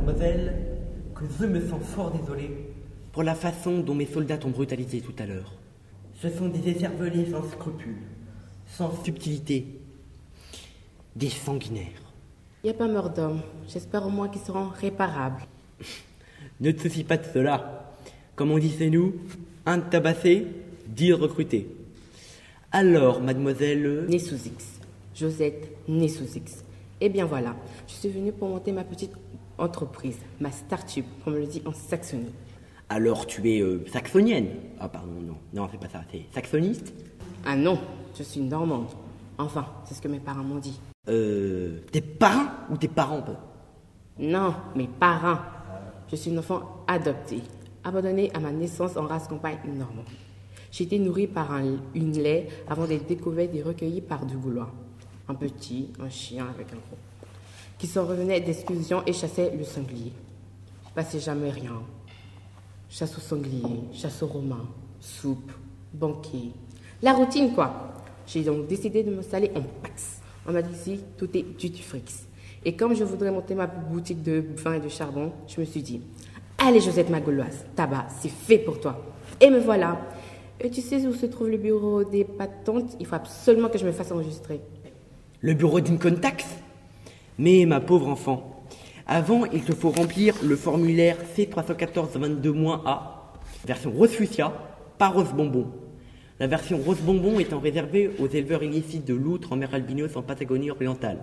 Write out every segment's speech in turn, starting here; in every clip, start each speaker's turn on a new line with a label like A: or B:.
A: mademoiselle, que je me sens fort désolé pour la façon dont mes soldats t'ont brutalisé tout à l'heure. Ce sont des écervelés sans scrupules, sans subtilité, des sanguinaires.
B: Il n'y a pas mort d'homme. J'espère au moins qu'ils seront réparables.
A: Ne te soucie pas de cela. Comme on dit chez nous, un de tabassé, 10 de recruté. Alors, mademoiselle...
B: Née sous X. Josette, née sous X. Eh bien voilà, je suis venue pour monter ma petite entreprise, ma start-up, comme on le dit en Saxonie.
A: Alors tu es saxonienne? Ah pardon, non, c'est pas ça, c'est saxoniste?
B: Ah non, je suis normande. Enfin, c'est ce que mes parents m'ont dit.
A: Tes parents ou tes parents?
B: Non, mes parents. Je suis une enfant adoptée, abandonnée à ma naissance en race campagne normande. J'ai été nourrie par une lait avant d'être découverte et recueillie par deux Gaulois. Un petit, un chien avec un gros, qui s'en revenait d'excursion et chassait le sanglier. Je passais jamais rien. Chasse au sanglier, chasse au romain, soupe, banquet. La routine, quoi. J'ai donc décidé de m'installer en Pax. On m'a dit ici, tout est duty free. Et comme je voudrais monter ma boutique de vin et de charbon, je me suis dit, allez Josette ma Gauloise, tabac, c'est fait pour toi. Et me voilà. Et tu sais où se trouve le bureau des patentes? Il faut absolument que je me fasse enregistrer.
A: Le bureau d'income tax? Mais ma pauvre enfant, avant il te faut remplir le formulaire C314-22-A, version rose fuchsia, pas rose bonbon. La version rose bonbon étant réservée aux éleveurs illicites de loutres en mer albinos en Patagonie orientale.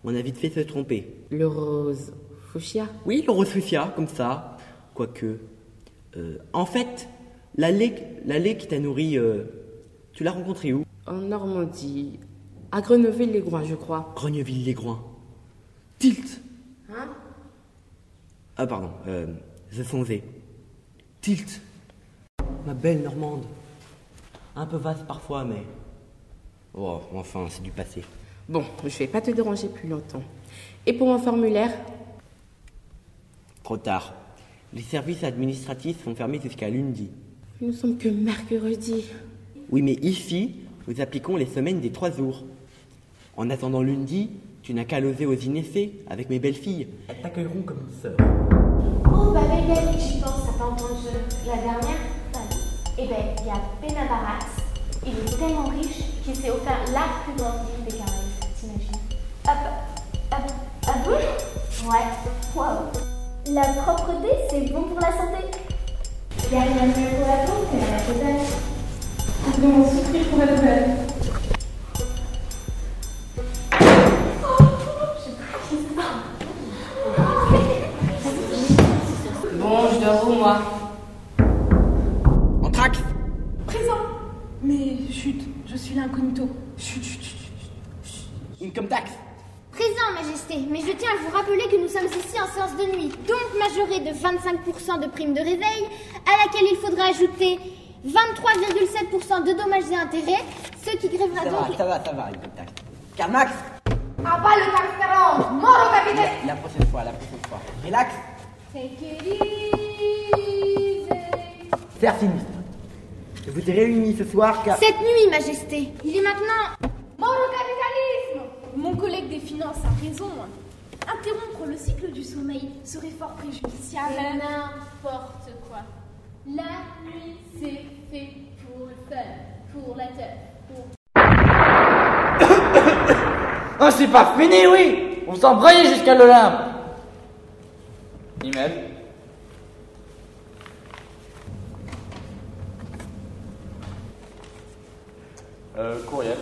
A: On a vite fait se tromper.
B: Le rose fuchsia?
A: Oui, le rose fuchsia, comme ça. Quoique. En fait, la lait qui t'a nourri, tu l'as rencontré où?
B: En Normandie. À Grenoble-les-Groins, je crois.
A: Grenoble-les-Groins. Tilt.
B: Hein?
A: Ah pardon, je songeais. Tilt. Ma belle Normande. Un peu vaste parfois, mais... Oh, enfin, c'est du passé.
B: Bon, je vais pas te déranger plus longtemps. Et pour mon formulaire?
A: Trop tard. Les services administratifs sont fermés jusqu'à lundi.
B: Nous ne sommes que mercredi.
A: Oui, mais ici, nous appliquons les semaines des 3 jours. En attendant lundi, tu n'as qu'à loger aux Inéfés avec mes belles filles. Elles t'accueilleront comme une sœur.
C: Oh, bah, les belles, j'y pense, t'as pas entendu la dernière? Eh ben, il y a Benabarat. Il est tellement riche qu'il s'est offert la plus grande ville des Caraïbes. T'imagines? Ah bon? Ouais. Waouh. La propreté, c'est bon pour la santé. Il y a rien de mieux pour la peau que la totale.
D: On demande souffrir pour la nouvelle.
B: Bon, je dors où, moi?
A: Entracte.
D: Présent. Mais chut, je suis l'incognito. Chut, chut, chut, chut.
A: Income tax.
C: Présent, Majesté, mais je tiens à vous rappeler que nous sommes ici en séance de nuit, donc majoré de 25% de prime de réveil, à laquelle il faudra ajouter 23,7% de dommages et intérêts, ce qui grèvera donc...
A: Ça va, Income tax. Carmax.
C: Abat le caractère, mort au capitaine.
A: La prochaine fois. Relax.
C: Take it easy.
A: Cher sinistre, je vous ai réunis ce soir car...
C: Cette nuit, Majesté, il est maintenant... Mort au capitalisme.
D: Mon collègue des finances a raison. Interrompre le cycle du sommeil serait fort préjudiciable.
C: N'importe quoi. La nuit, c'est fait pour le fun, pour la teuf, pour...
E: Ah, c'est pas fini, oui. On s'embrouille jusqu'à l'Olympe. Email. Courriel.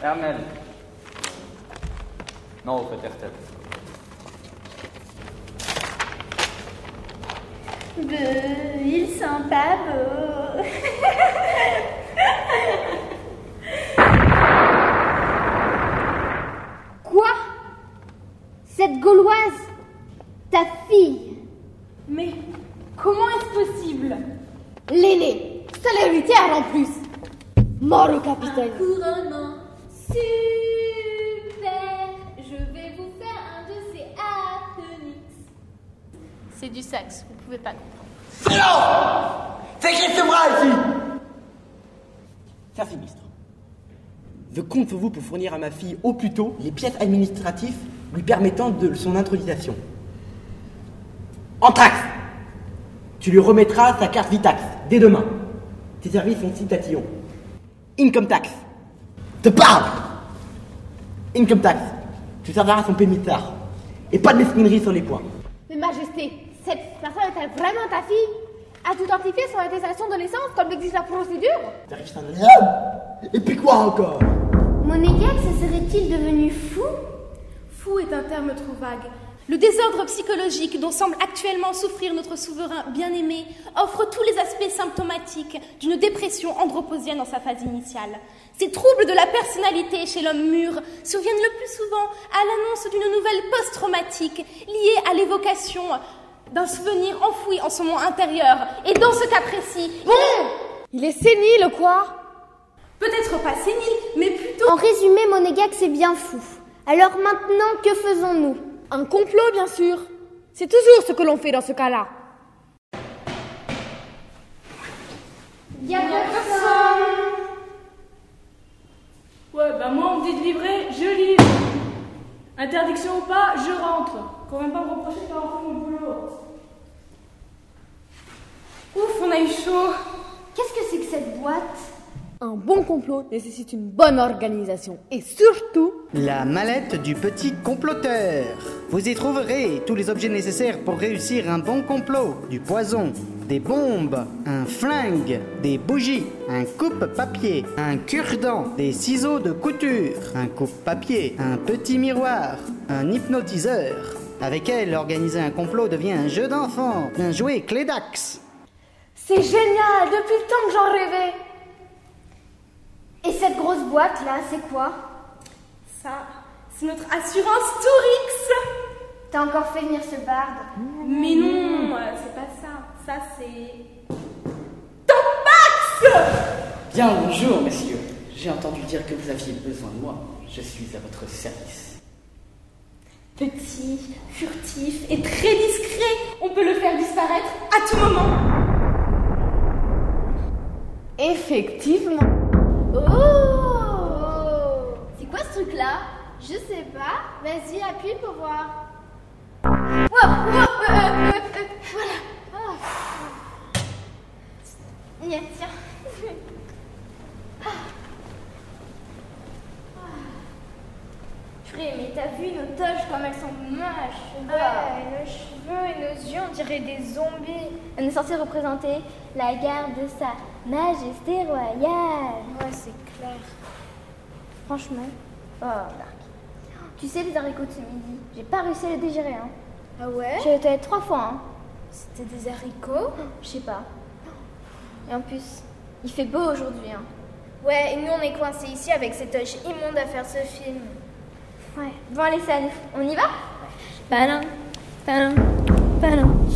E: Hermel. Non, au fait, RTL.
C: Ils sont pas beaux. Quoi? Cette Gauloise? Ta fille?
D: Mais comment est-ce possible?
C: L'aînée, céléritaire en plus. Mort au capitaine.
D: Couronnement.
C: Super. Je vais vous faire un de ces aphénix.
D: C'est du sax, vous pouvez pas comprendre.
A: Silence! Fais glisser ce bras ici! Cher sinistre, Je compte sur vous pour fournir à ma fille au plus tôt les pièces administratives lui permettant de son intronisation. Anthrax! Tu lui remettras sa carte Vitax dès demain. Tes services sont citation. Income tax. Te parle! Income tax. Tu serviras son pémissard. Et pas de mesquinerie sur les points.
C: Mais Majesté, cette personne est-elle vraiment ta fille? As-tu identifié son attestation de naissance comme l'exige la procédure?
A: T'arrives juste un homme. Et puis quoi encore?
C: Monégax serait-il devenu fou?
D: Fou est un terme trop vague. Le désordre psychologique dont semble actuellement souffrir notre souverain bien-aimé offre tous les aspects symptomatiques d'une dépression androposienne dans sa phase initiale. Ces troubles de la personnalité chez l'homme mûr surviennent le plus souvent à l'annonce d'une nouvelle post-traumatique liée à l'évocation d'un souvenir enfoui en son moi intérieur. Et dans ce cas précis...
C: Il est sénile, quoi?
D: Peut-être pas sénile, mais plutôt...
C: En résumé, Monégax est bien fou. Alors maintenant, que faisons-nous?
F: Un complot, bien sûr. C'est toujours ce que l'on fait dans ce cas-là.
C: Y a personne.
G: Ouais, bah moi on me dit de livrer, je livre. Interdiction ou pas, je rentre. Quand même pas me reprocher de faire un peu mon boulot.
D: Ouf, on a eu chaud.
C: Qu'est-ce que c'est que cette boîte?
F: Un bon complot nécessite une bonne organisation et surtout...
H: La mallette du petit comploteur. Vous y trouverez tous les objets nécessaires pour réussir un bon complot. Du poison, des bombes, un flingue, des bougies, un coupe-papier, un cure-dent, des ciseaux de couture, un coupe-papier, un petit miroir, un hypnotiseur. Avec elle, organiser un complot devient un jeu d'enfant, un jouet Clédax.
F: C'est génial, depuis le temps que j'en rêvais.
C: Et cette grosse boîte là, c'est quoi?
D: Ça, c'est notre assurance Tourix.
C: T'as encore fait venir ce barde?
D: Mais non, c'est pas ça. Ça, c'est... Topax!
E: Bien, bonjour, messieurs. J'ai entendu dire que vous aviez besoin de moi. Je suis à votre service.
D: Petit, furtif et très discret, on peut le faire disparaître à tout moment.
F: Effectivement.
C: Oh! C'est quoi ce truc-là? Je sais pas. Vas-y, appuie pour voir. Voilà. Oh. Tiens. Frère, mais t'as vu nos toches comme elles sont moches? Ouais, nos cheveux et nos yeux, on dirait des zombies. On est censé représenter la garde de sa majesté royale. Ouais, c'est clair. Franchement, oh, Dark. Tu sais, les haricots de ce midi, j'ai pas réussi à les digérer, hein.
D: Ah ouais?
C: J'ai été 3 fois, hein.
D: C'était des haricots?
C: Je sais pas. Et en plus, il fait beau aujourd'hui, hein.
D: Ouais, et nous on est coincés ici avec ces toches immondes à faire ce film.
C: Ouais. Bon, allez, c'est à nous. On y va?
D: Padam, padam, padam.